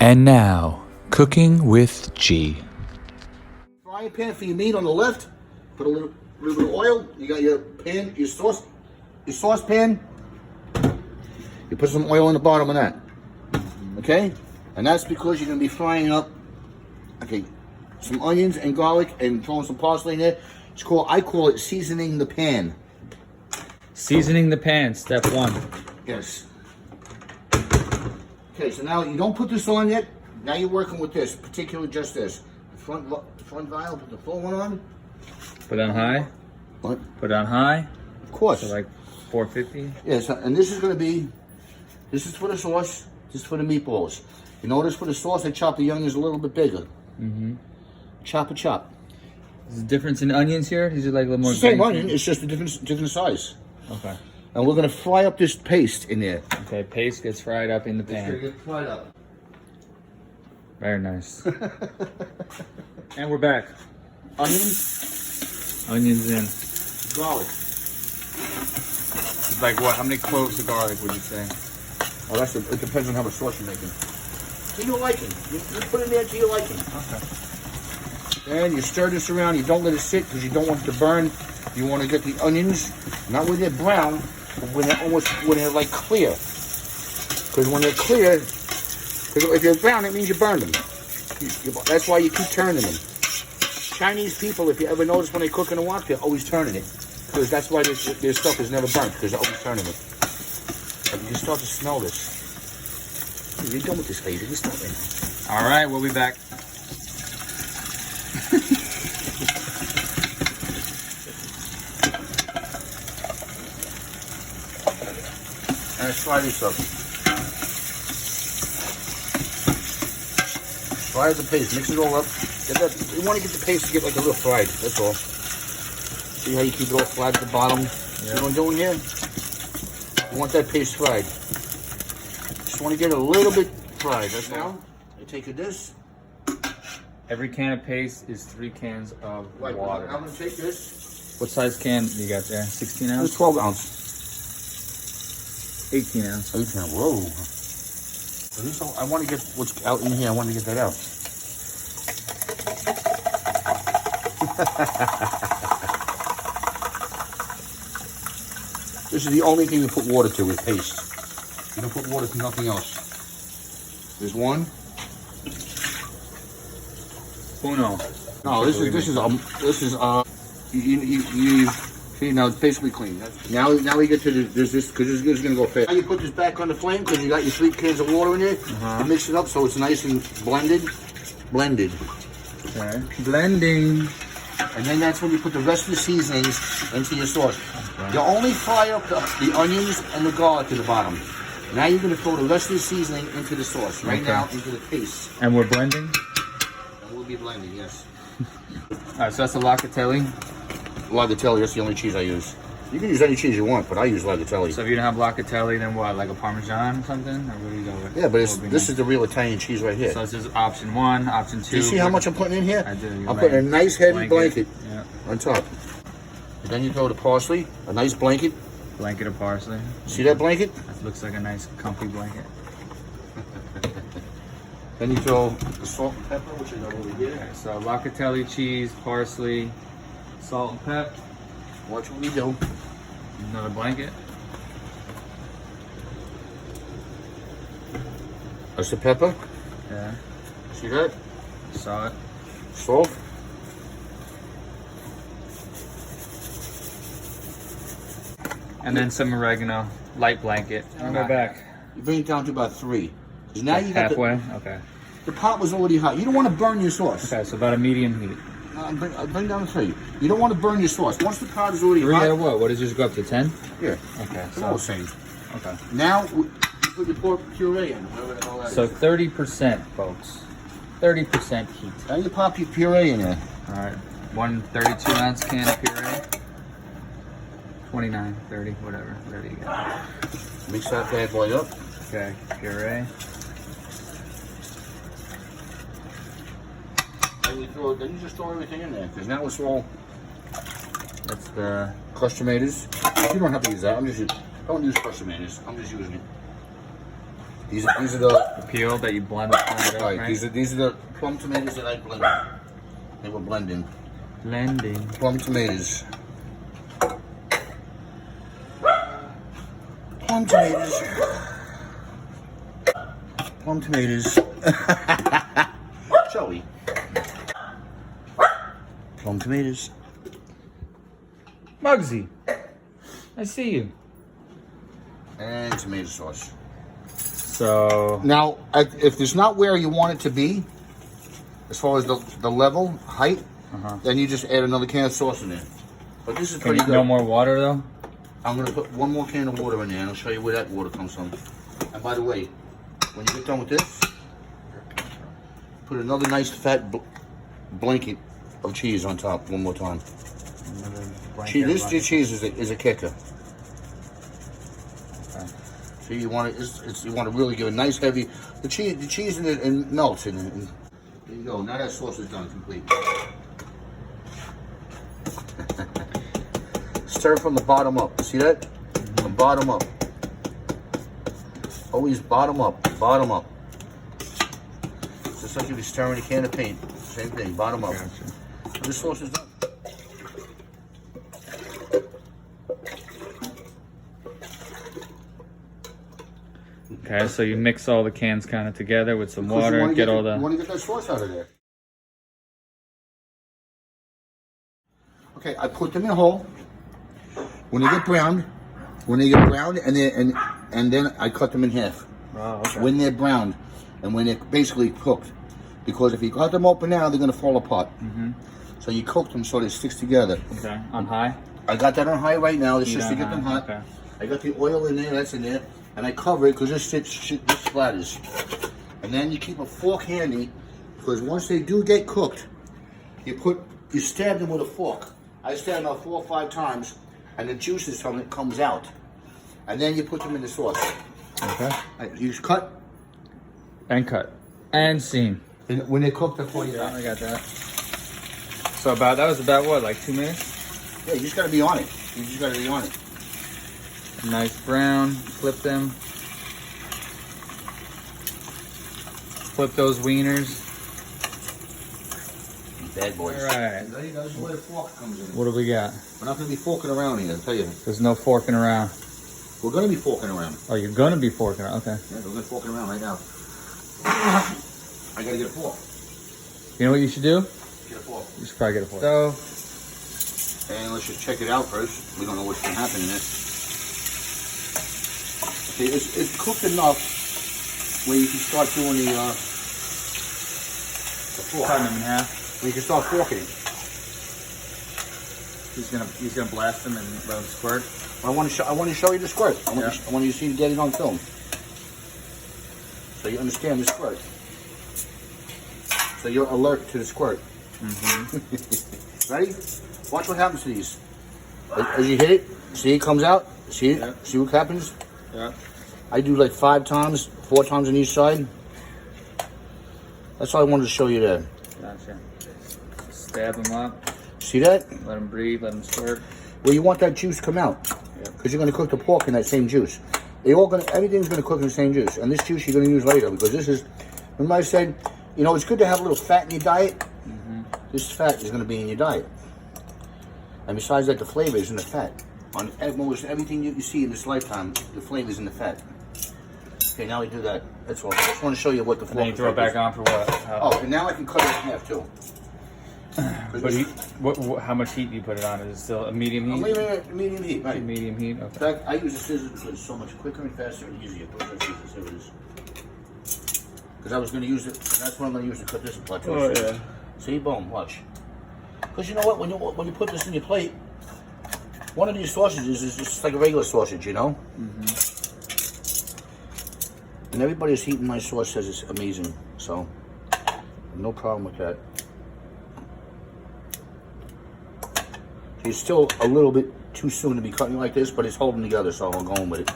And now, cooking with G. Frying pan for your meat on the left. Put a little bit of oil. You got your pan, your saucepan. You put some oil on the bottom of that. Okay? And that's because you're going to be frying up, okay, some onions and garlic and throwing some parsley in there. I call it seasoning the pan. Seasoning the pan, step one. Yes. Okay, so now you don't put this on yet. Now you're working with this, particularly just this. The front vial, put the full one on. Put it on high? What? Put it on high? Of course. So like 450? Yes, and this is going to be, this is for the sauce, this is for the meatballs. You notice for the sauce, I chop the onions a little bit bigger. Mm-hmm. Chop. Is the difference in onions here? These are like a little more Same onion, it's just a different size. Okay. And we're going to fry up this paste in there. Okay, paste gets fried up in the It's going to pan. get fried up. Very nice. And we're back. Onions, Onions in. garlic. It's like what? How many cloves of garlic would you say? Oh, it depends on how much sauce you're making. To your liking. You put it in there to your liking. Okay. And you stir this around. You don't let it sit because you don't want it to burn. You want to get the onions, not when they're brown, but when they're like clear. Because when they're clear, if they're brown, it means you burned them. That's why you keep turning them. Chinese people, if you ever notice when they cook in a wok, they're always turning it. Because that's why their stuff is never burnt, because they're always turning it. And you can start to smell this. You're done with this flavor. You stop it. All right, we'll be back. And let's fry this up. Fry the paste. Mix it all up. You want to get the paste to get like a little fried. That's all. See how you keep it all flat at the bottom? Yeah. See what I'm doing here? You want that paste fried. Just want to get it a little bit fried. That's now. I take this. Every can of paste is 3 cans of water. I'm going to take this. What size can you got there? 16 It's ounce? 12 ounce. 18 ounce. 18 ounce. Whoa. I want to get what's out in here. I want to get that out. This is the only thing you put water to is paste. You don't put water to nothing else. There's one. Uno. No, this is you see now it's basically clean. Now we get to this because this is gonna go fast. Now you put this back on the flame because you got your 3 cans of water in there. You mix it up so it's nice and blended. Okay. Blending. And then that's when you put the rest of the seasonings into your sauce. Okay. You only fry up the onions and the garlic to the bottom. Now you're going to throw the rest of the seasoning into the sauce. Right now, into the paste. And we're blending? And we'll be blending, yes. Alright, so that's a Locateli. Locateli, that's the only cheese I use. You can use any cheese you want, but I use Locateli. So if you don't have Locateli, then what? Like a Parmesan or something? Or what do you go with? Yeah, but this is the real Italian cheese right here. So this is option 1, option 2. Do you see how much I'm putting in here? I do. I'm putting a nice heavy blanket Yeah. on top. And then you throw the parsley, a nice blanket. Blanket of parsley. See that blanket? That looks like a nice comfy blanket. Then you throw the salt and pepper, which I got over here. Okay, so Locateli cheese, parsley, salt and pep. Watch what we do. Another blanket. That's the pepper. Yeah. See that? Saw it. Salt. And then some oregano. Light blanket. And we're back. You bring it down to about 3. Because now you got halfway? Okay. the pot was already hot. You don't want to burn your sauce. Okay, so about a medium heat. Bring down to 3. You don't want to burn your sauce. Once the pot is already 3 hot. out of what? What does yours go up to 10? Yeah. Okay. It's all the same. Okay. Now, you put your puree in. Whatever the hell that So is. 30%, folks. 30% heat. Now you pop your puree in there. All right. 1 32-ounce can of puree. 29, 30, whatever. 30 you got. Mix that bad boy up. Okay, puree. Then you just throw everything in there. Because now it's all That's the crushed tomatoes. You don't have to use that. Don't use crushed tomatoes. I'm just using it. These are the The peel that you blend it up, right. right? These are the plum tomatoes that I blended. They were blending. Blending. Plum tomatoes. Plum tomatoes. Plum tomatoes. Joey. Plum tomatoes. Muggsy, I see you. And tomato sauce. So Now, if it's not where you want it to be, as far as the level, height, then you just add another can of sauce in there. But this is pretty good. No more water though? I'm going to put one more can of water in there, and I'll show you where that water comes from. And by the way, when you get done with this, put another nice fat blanket of cheese on top one more time. This cheese is a kicker. Okay. So you want to really give a nice heavy the cheese in it and melts in it. And there you go. Now that sauce is done complete. Stir from the bottom up. See that? From bottom up. Always bottom up. Bottom up. Just like if you're stirring a can of paint. Same thing. Bottom up. Gotcha. This sauce is done. Okay, so you mix all the cans kind of together with some water, You get all want the... to get that sauce out of there. Okay, I put them in a hole. When they get browned, and then I cut them in half. Oh, okay. When they're browned, and when they're basically cooked, because if you cut them open now, they're gonna fall apart. So you cook them so they stick together. Okay, on high? I got that on high right now. It's just to get them hot. Okay. I got the oil in there. That's in there. And I cover it because this splatters. And then you keep a fork handy because once they do get cooked, you stab them with a fork. I stab them about 4 or 5 times, and the juices from it comes out. And then you put them in the sauce. Okay. You cut. And cut. And seam. And when they're cooked, that's all you Yeah, got. I got that. So that was about what, like 2 minutes? Yeah, you just gotta be on it. You just gotta be on it. Nice brown, flip them. Flip those wieners. Bad boys. All right. That's where the fork comes in. What do we got? We're not gonna be forking around here, I'll tell you. There's no forking around. We're gonna be forking around. Oh, you're gonna be forking around, okay. Yeah, we're gonna forking around right now. I gotta get a fork. You know what you should do? Get a fork. You should probably get a fork. So, And let's just check it out first. We don't know what's gonna happen in it. Okay, it's cooked enough where you can start doing the fork. cutting them in half. Where you can start forking it. He's gonna blast them and let them squirt. I want to show you the squirt. I want you to see get it on film, so you understand the squirt. So you're alert to the squirt. Ready? Watch what happens to these. As you hit it, see it comes out. See it? Yep. See what happens? Yeah. I do like 5 times, 4 times on each side. That's all I wanted to show you there. Gotcha. Stab them up. See that? Let them breathe. Let them squirt. Well, you want that juice to come out because you're going to cook the pork in that same juice. Everything's going to cook in the same juice, and this juice you're going to use later because this is. Remember I said, you know, it's good to have a little fat in your diet. This fat is going to be in your diet, and besides that, the flavor is in the fat. On almost everything you see in this lifetime, the flavor is in the fat. Okay, now we do that. That's all. I just want to show you what the fork. And then you throw it back on for what? Oh, and now I can cut it in half too. But how much heat do you put it on? Is it still a medium heat? Medium heat, right. Medium heat, In okay. fact, I use a scissors because it's so much quicker and faster and easier. Because I was going to use it, and that's what I'm going to use to cut this apart. Oh, yeah. See, boom, watch. Because you know what? When you put this in your plate, one of these sausages is just like a regular sausage, you know? And everybody who's eating my sauce says it's amazing. So, no problem with that. It's still a little bit too soon to be cutting like this, but it's holding together, so I'm going with it.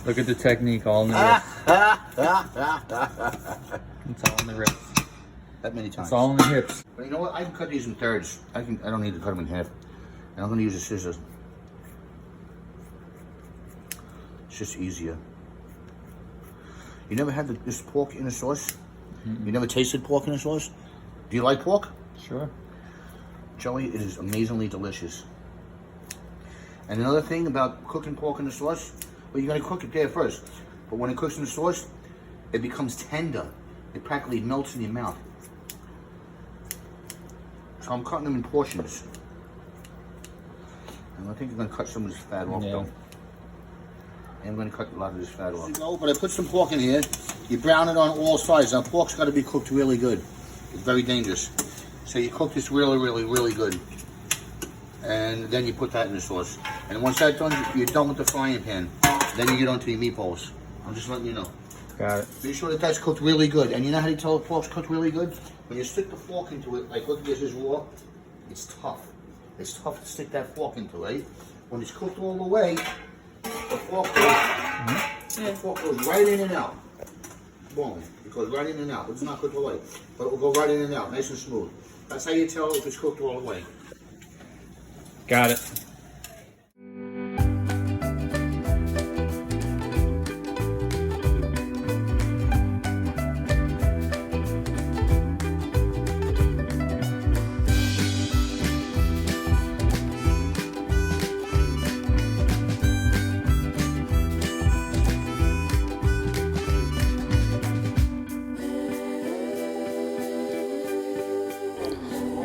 Look at the technique, all in the wrist. It's all in the wrist. That many times. It's all in the hips. But you know what? I can cut these in thirds. I don't need to cut them in half. And I'm going to use the scissors. It's just easier. You never had this pork in a sauce? You never tasted pork in a sauce? Do you like pork? Sure. Joey, it is amazingly delicious. And another thing about cooking pork in the sauce, well, you're going to cook it there first. But when it cooks in the sauce, it becomes tender. It practically melts in your mouth. So I'm cutting them in portions. And I think I'm going to cut some of this fat off, though. And I'm going to cut a lot of this fat off. But I put some pork in here. You brown it on all sides. Now, pork's got to be cooked really good. It's very dangerous. So you cook this really, really, really good. And then you put that in the sauce. And once that's done, you're done with the frying pan. Then you get onto your meatballs. I'm just letting you know. Got it. Make sure that that's cooked really good. And you know how you tell if pork's cooked really good? When you stick the fork into it, like look at this is raw, it's tough. It's tough to stick that fork into, right? When it's cooked all the way, the fork goes right in and out. Boom. It goes right in and out. It's not cooked all the way. But it will go right in and out, nice and smooth. That's how you tell if it's cooked all the way. Got it.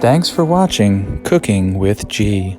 Thanks for watching Cooking with G.